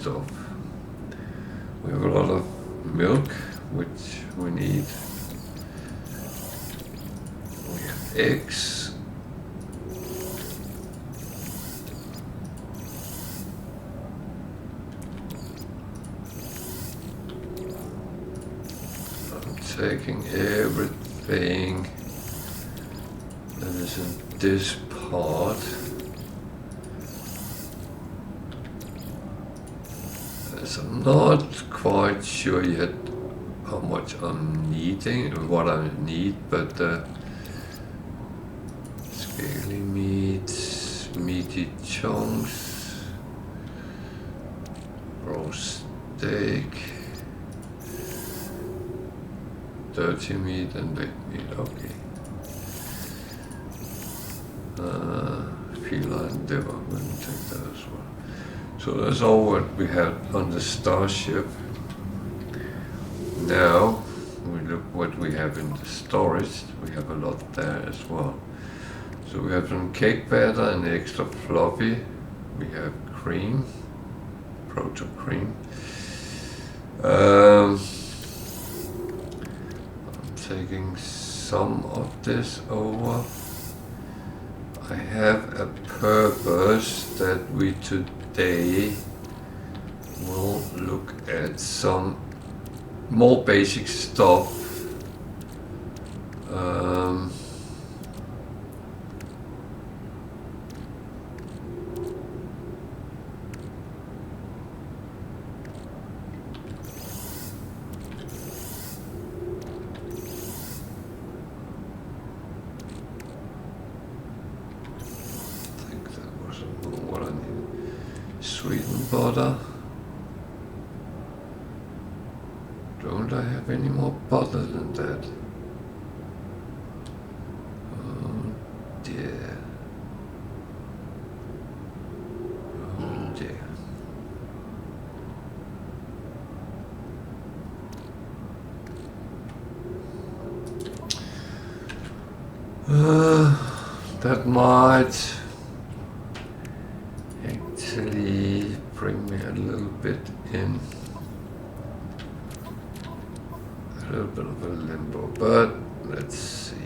stuff. We have a lot of milk, which we need. We have eggs. I'm taking everything that is in this part. As I'm not quite sure yet how much I'm needing, what I need, but scaly meat, meaty chunks, roast steak, dirty meat and wet meat, okay. Feline liver, I'm going to take that as well. So that's all what we had on the starship. Now we look what we have in the storage. We have a lot there as well. So we have some cake batter and extra fluffy. We have cream, proto cream. I'm taking some of this over. I have a purpose that we today will look at some more basic stuff. Sweetened butter. Don't I have any more butter than that? Oh dear. Oh dear. That might actually bring me a little bit in a little bit of a limbo, but let's see.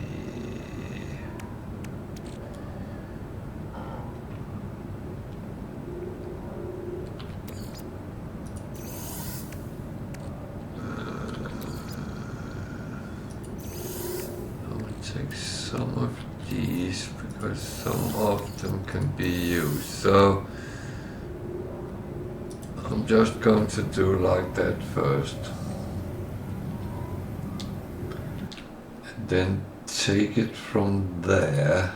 I'll take some of these because some of them can be used. So I'm just going to do like that first. And then take it from there.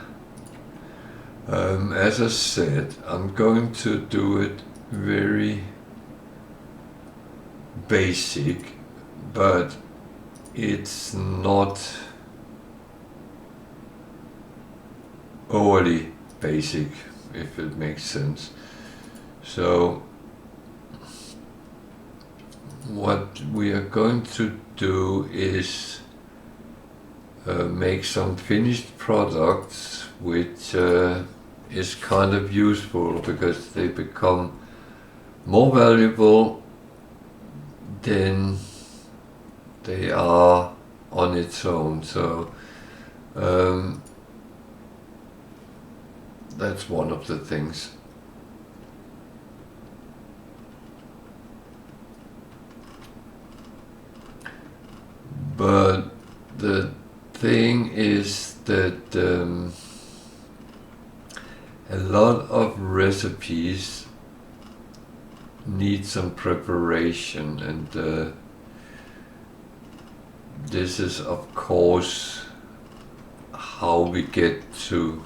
As I said, I'm going to do it very basic, but it's not overly basic, if it makes sense. So what we are going to do is make some finished products, which is kind of useful because they become more valuable than they are on its own. So that's one of the things. But the thing is that a lot of recipes need some preparation, and this is of course how we get to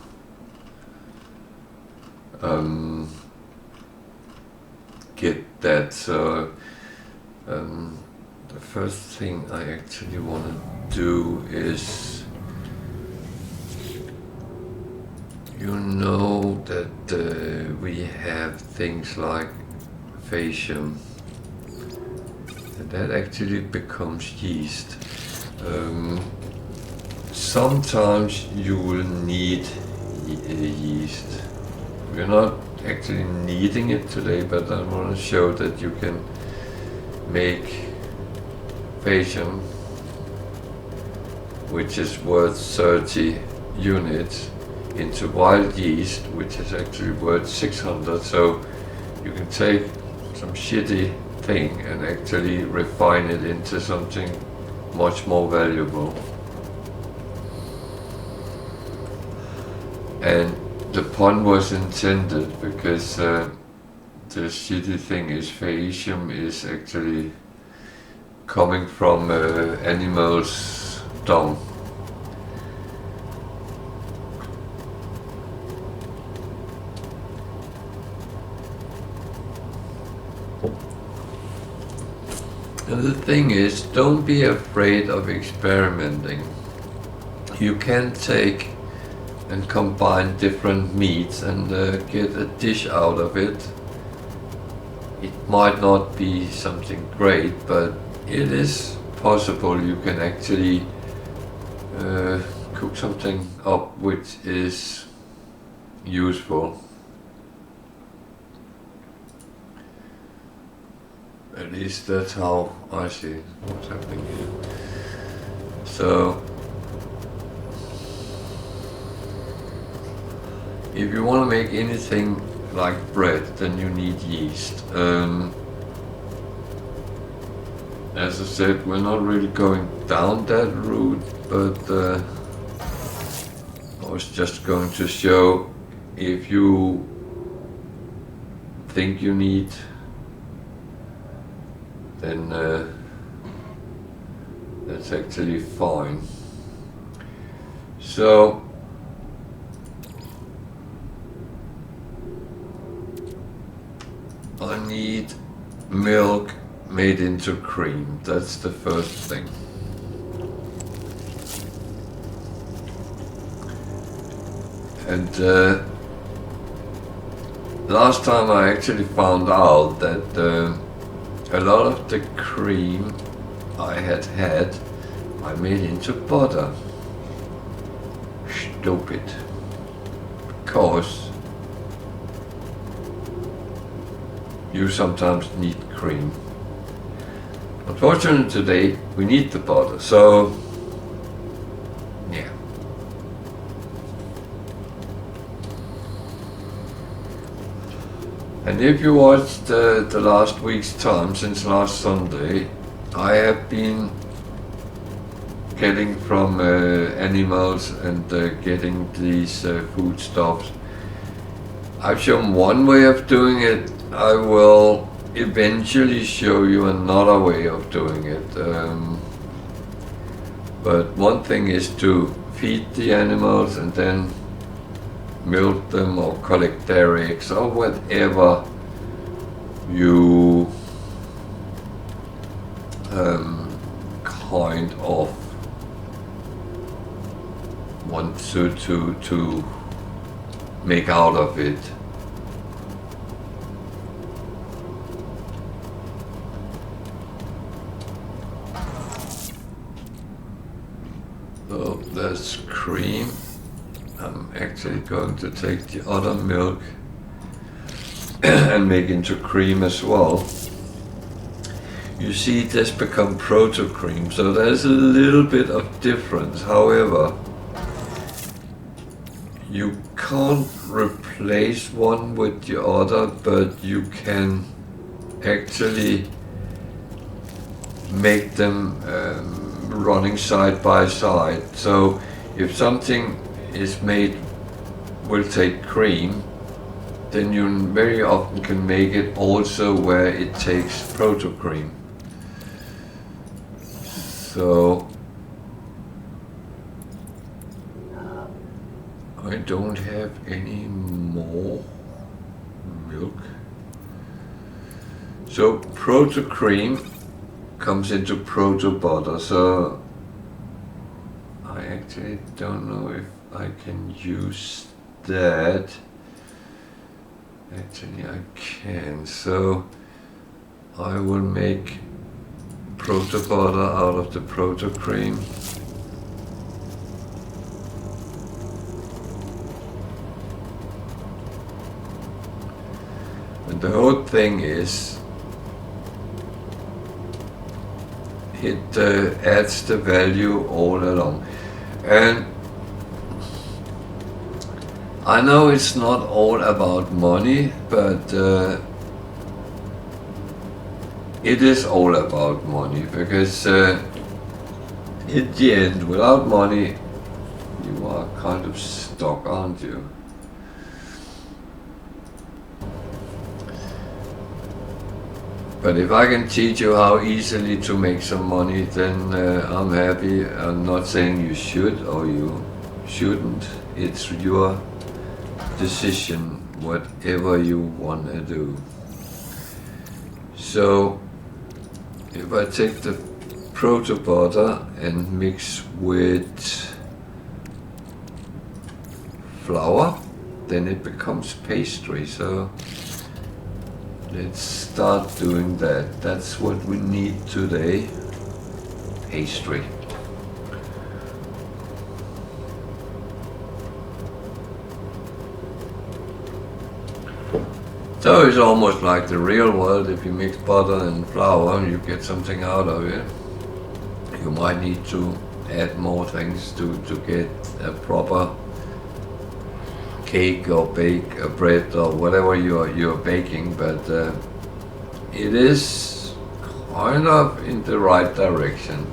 get that. So the first thing I actually want to do is, you know that we have things like fascium, and that actually becomes yeast. Sometimes you will need yeast. We're not actually needing it today, but I want to show that you can make Patium, which is worth 30 units, into wild yeast, which is actually worth 600. So you can take some shitty thing and actually refine it into something much more valuable. And the pun was intended because the shitty thing is Phaeacium is actually coming from animals' dung. And the thing is, don't be afraid of experimenting. You can take and combine different meats and get a dish out of it. It might not be something great, but it is possible you can actually cook something up which is useful. At least that's how I see what's happening here. So, if you want to make anything like bread, then you need yeast. As I said, we're not really going down that route, but I was just going to show if you think you need, then that's actually fine. So I need milk made into cream. That's the first thing. And last time I actually found out that a lot of the cream I had I made into butter. Stupid. Because you sometimes need cream. Unfortunately today we need the butter, so yeah. And if you watched the last week's time, since last Sunday, I have been getting from animals and getting these foodstuffs. I've shown one way of doing it. I will eventually show you another way of doing it. But one thing is to feed the animals and then milk them or collect their eggs or whatever you kind of want to make out of it. So that's cream. I'm actually going to take the other milk and make into cream as well. You see this become proto cream, so there's a little bit of difference. However, you can't replace one with the other, but you can actually make them running side by side. So if something is made will take cream, then you very often can make it also where it takes proto cream. So I don't have any more milk. So proto cream comes into proto butter. So I actually don't know if I can use that. Actually I can. So I will make proto butter out of the proto cream. And the whole thing is, it adds the value all along. And I know it's not all about money, but it is all about money, because in the end, without money, you are kind of stuck, aren't you? But if I can teach you how easily to make some money, then I'm happy. I'm not saying you should or you shouldn't. It's your decision, whatever you want to do. So if I take the proto butter and mix with flour, then it becomes pastry. So let's start doing that. That's what we need today, pastry. So it's almost like the real world. If you mix butter and flour, you get something out of it. You might need to add more things to get a proper cake or bake a bread or whatever you're baking, but it is kind of in the right direction.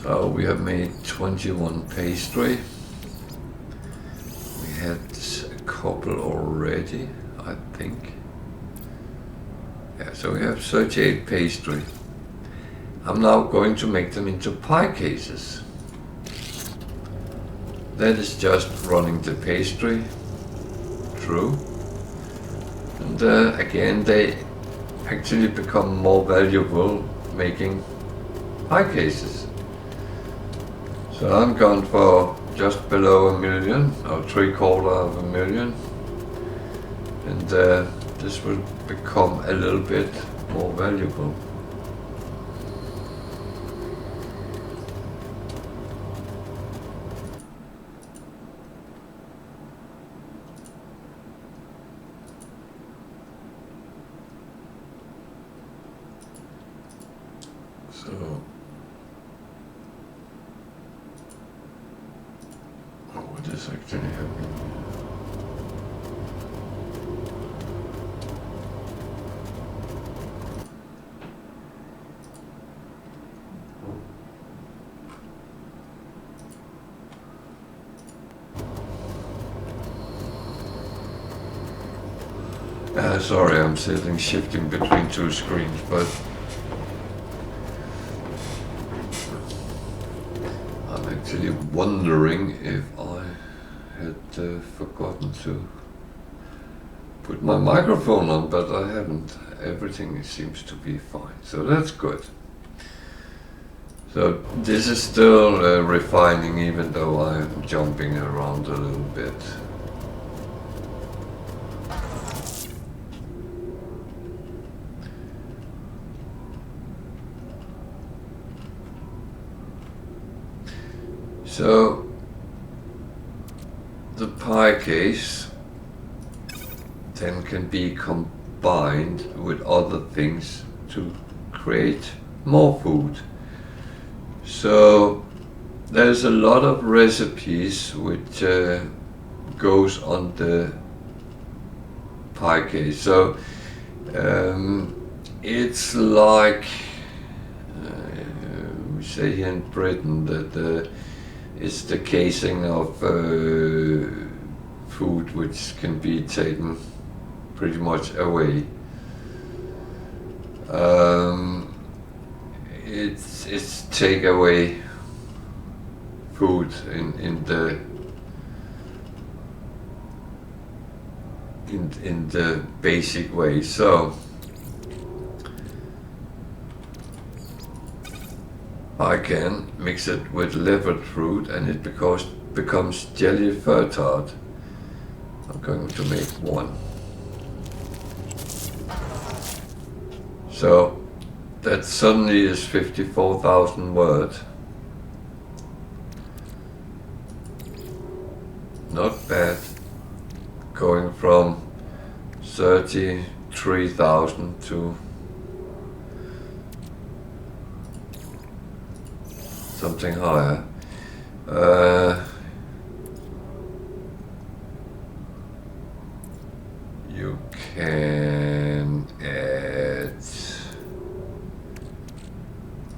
So we have made 21 pastry. We had a couple already, I think. Yeah, so we have 38 pastry. I'm now going to make them into pie cases. That is just running the pastry through. And again, they actually become more valuable making pie cases. So I'm going for just below 1 million, or 3/4 million, and this will become a little bit more valuable. So what is actually happening? Sorry, I'm shifting between two screens, but I'm actually wondering if I had forgotten to put my microphone on, but I haven't. Everything seems to be fine, so that's good. So this is still refining, even though I'm jumping around a little bit. So the pie case then can be combined with other things to create more food. So there's a lot of recipes which goes on the pie case. So it's like we say here in Britain that it's the casing of food which can be taken pretty much away. It's take away food in the basic way. So I can mix it with leopard fruit and it becomes jelly fertard. I'm going to make one. So that suddenly is 54,000 words. Not bad. Going from 33,000 to something higher. You can add.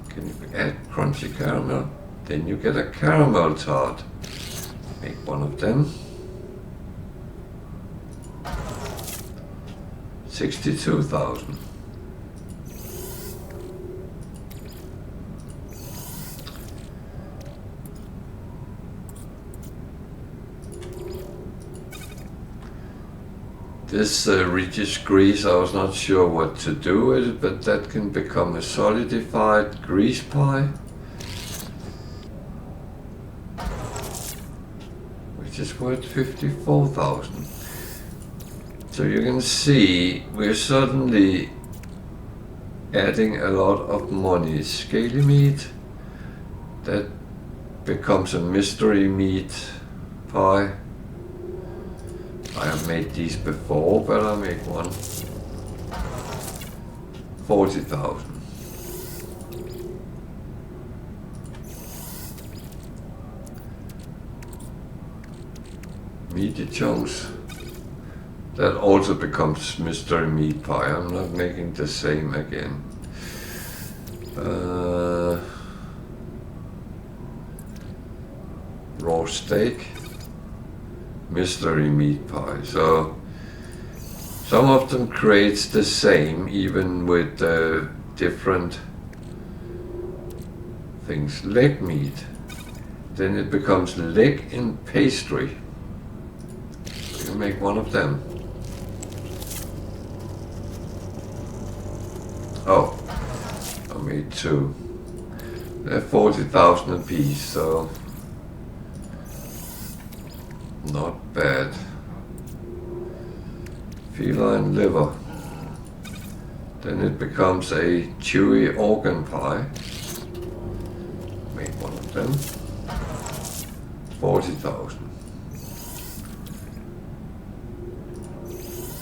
Can you add crunchy caramel? Then you get a caramel tart. Make one of them. 62,000. This Regis grease, I was not sure what to do with it, but that can become a solidified grease pie, which is worth 54,000. So you can see we're suddenly adding a lot of money. Scaly meat, that becomes a mystery meat pie. I have made these before, but I make one. 40,000. Meaty chunks. That also becomes mystery meat pie. I'm not making the same again. Raw steak. Mystery meat pie. So some of them creates the same, even with different things. Leg meat. Then it becomes leg in pastry. You can make one of them. Oh, I made two. They're 40,000 a piece, so not bad. Feline liver. Then it becomes a chewy organ pie. Make one of them. 40,000.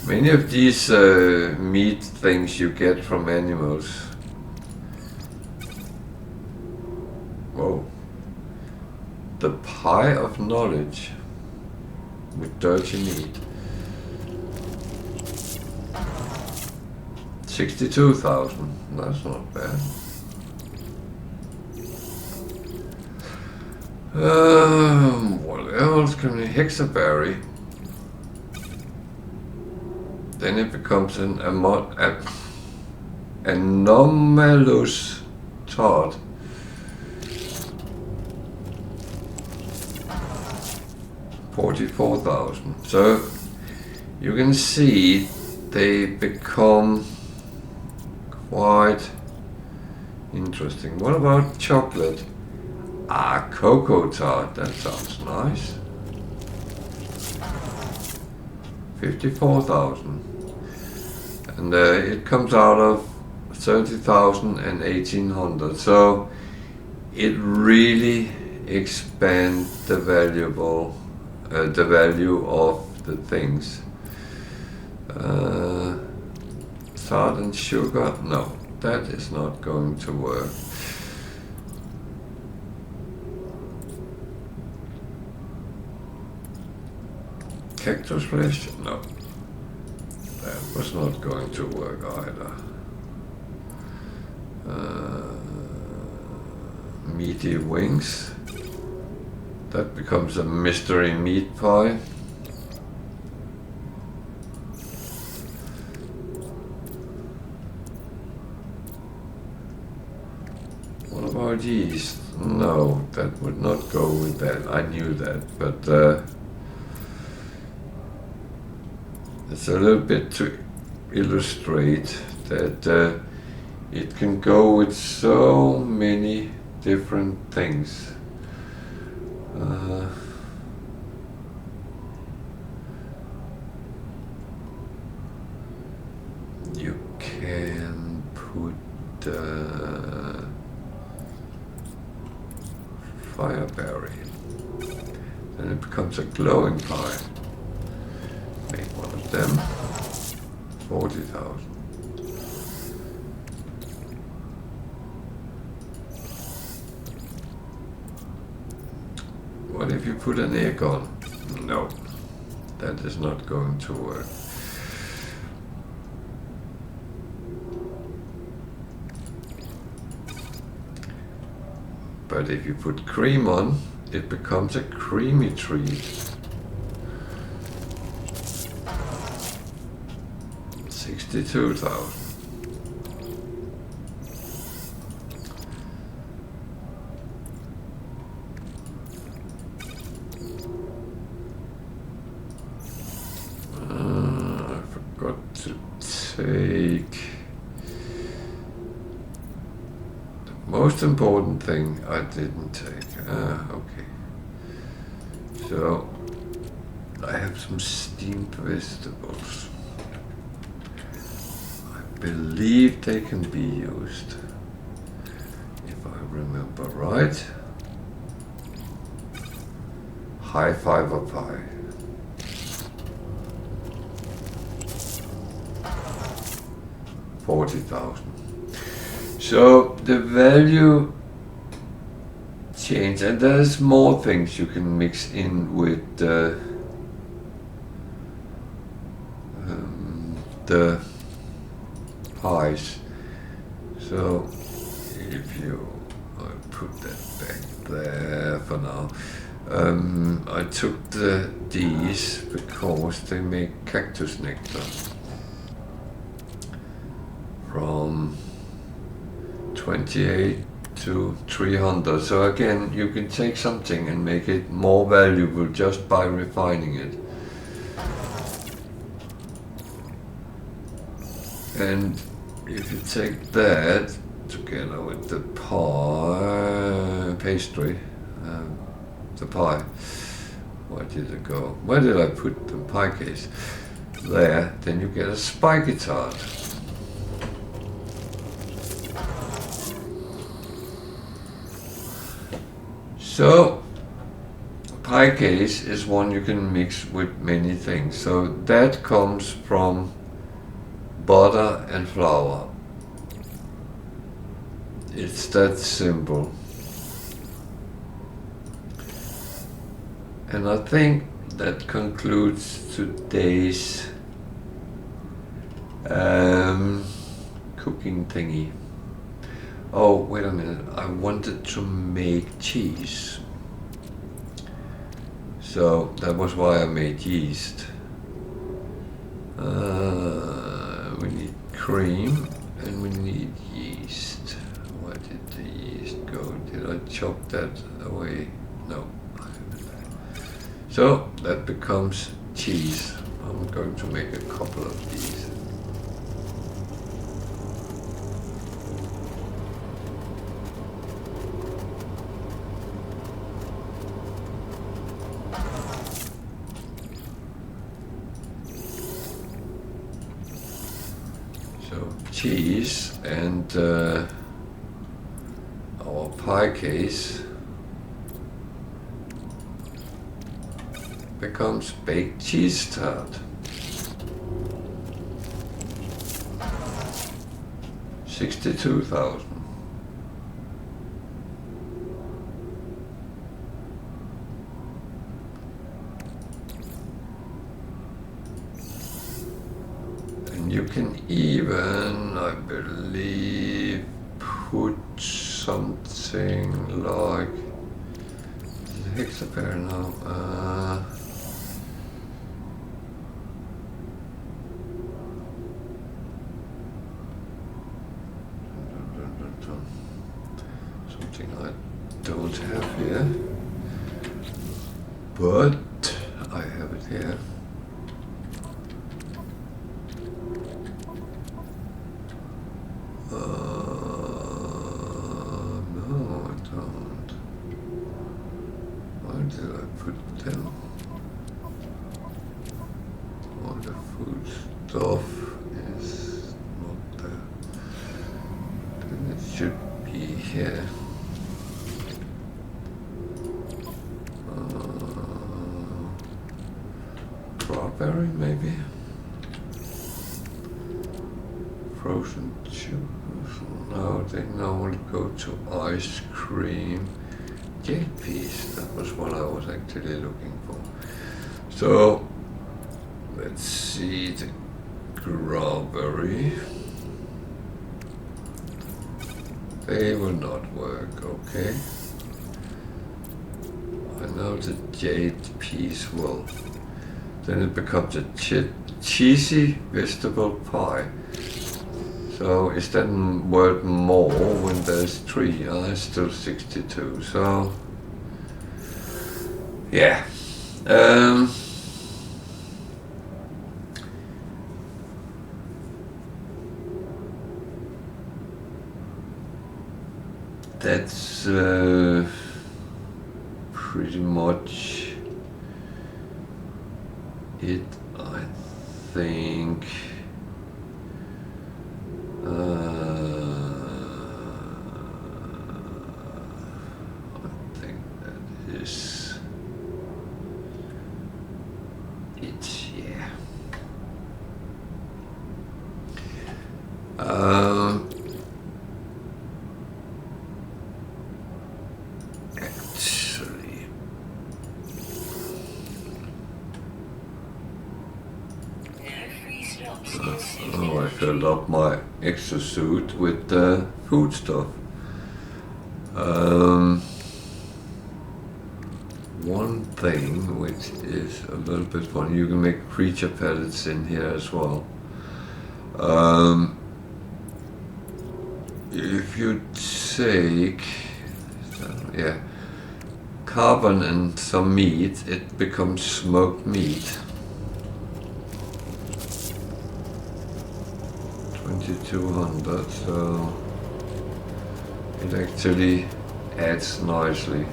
Many of these meat things you get from animals. Whoa. The pie of knowledge with dirty meat. 62,000. That's not bad. What else can we? Hexaberry. Then it becomes an anomalous tart. $44,000. So you can see they become quite interesting. What about chocolate? Cocoa tart. That sounds nice. 54,000. And it comes out of 30,000 and 1,800. So it really expands the value of the things. Salt and sugar? No, that is not going to work. Cactus flesh? No. That was not going to work either. Meaty wings. That becomes a mystery meat pie. What about yeast? No, that would not go with that. I knew that, but it's a little bit to illustrate that it can go with so many different things. You can put fireberry. Then it becomes a glowing pie. Make one of them. 40,000. What if you put an egg on? No, that is not going to work. But if you put cream on, it becomes a creamy treat. 62,000. I forgot to take the most important thing I didn't take. Okay. So I have some steamed vegetables. I believe they can be used, if I remember right. High fiber pie. $40,000. So the value change, and there's more things you can mix in with the pies. So if you put that back there for now. I took these because they make cactus nectar from 28 to 300. So again, you can take something and make it more valuable just by refining it. And if you take that together with the pie pastry, the pie, where did it go? Where did I put the pie case? There, then you get a spiky tart. So, pie case is one you can mix with many things. So that comes from butter and flour. It's that simple. And I think that concludes today's cooking thingy. Oh, wait a minute. I wanted to make cheese. So that was why I made yeast. We need cream and we need yeast. Where did the yeast go? Did I chop that away? No. So that becomes cheese. I'm going to make a couple of these. So cheese and our pie case becomes baked cheese tart. 62,000. And you can even, I believe, put something like hexapair now. Something I don't have here, but I have it here. No, I don't. Where did I put them? All the food stuff is not there. should be here. Strawberry maybe? Frozen juice. No, they normally go to ice cream. Jade piece, that was what I was actually looking for. So let's see the strawberry. They will not work, okay. I know the jade piece will. Then it becomes a cheesy vegetable pie. So is that worth more when there's 3? It's still 62. So yeah. That's pretty much it, I think. I think that is it, yeah. Actually, I filled up my exosuit with food stuff. One thing which is a little bit fun, you can make creature pellets in here as well. If you take, carbon and some meat, it becomes smoked meat. 2200, so it actually adds nicely.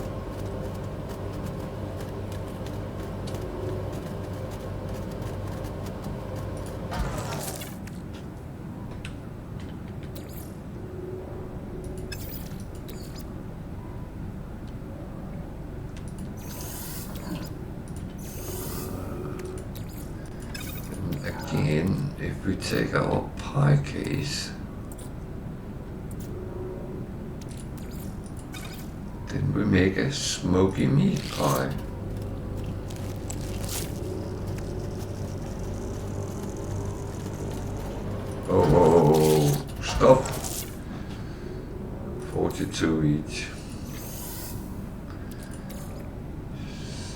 Again, if we take our pie case, then we make a smoky meat pie. Oh, stop. 42 each.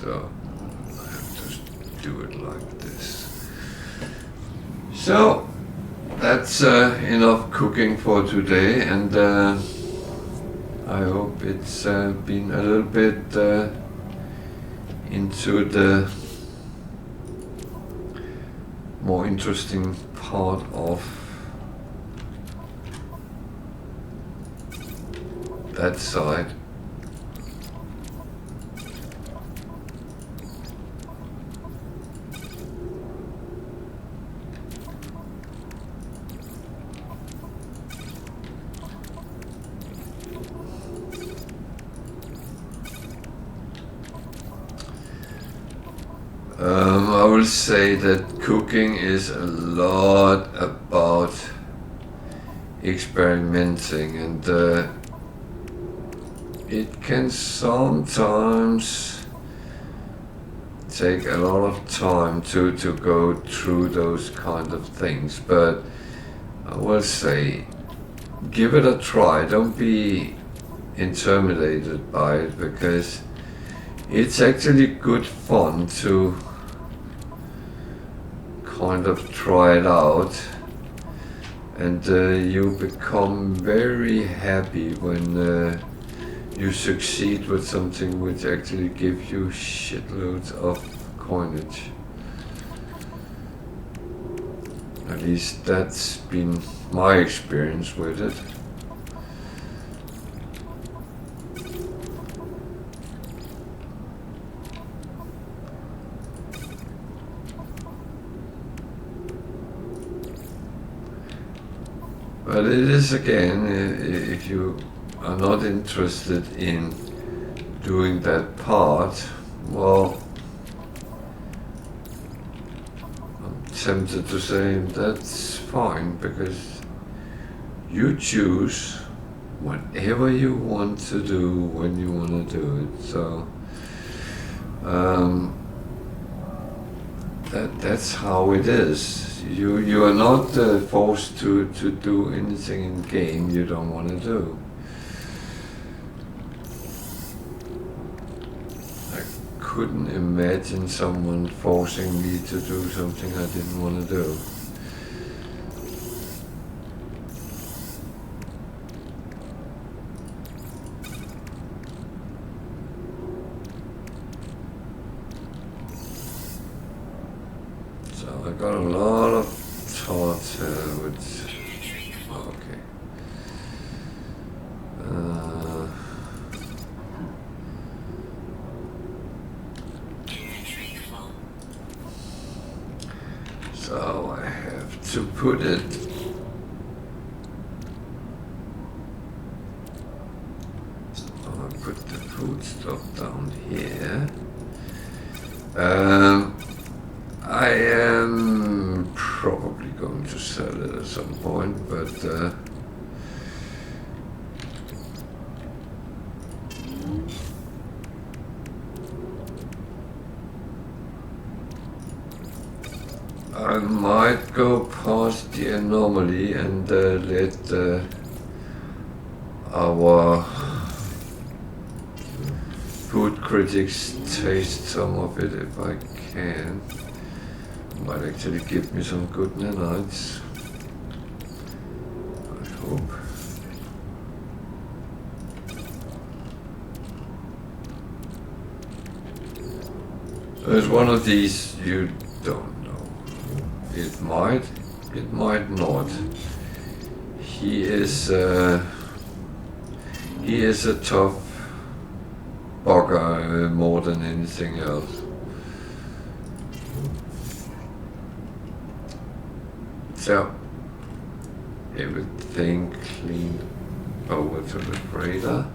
So I have to do it like this. So that's enough cooking for today, and I hope it's been a little bit into the more interesting part of that side. I will say that cooking is a lot about experimenting, and it can sometimes take a lot of time to go through those kind of things, but I will say give it a try. Don't be intimidated by it, because it's actually good fun to kind of try it out, and you become very happy when you succeed with something which actually gives you shitloads of coinage. At least that's been my experience with it. But But it is again, if you are not interested in doing that part, well, I'm tempted to say that's fine, because you choose whatever you want to do when you want to do it. So that's how it is. You are not forced to do anything in game you don't want to do. I couldn't imagine someone forcing me to do something I didn't want to do. So I got a lot of thoughts with, okay. So I have to put it put the food stuff down here. I am probably going to sell it at some point, but I might go past the anomaly and let our food critics taste some of it if I can. Might actually give me some good nanites. I hope. There's one of these you don't know. It might not. He is a tough bugger more than anything else. So, everything cleaned over to the freighter.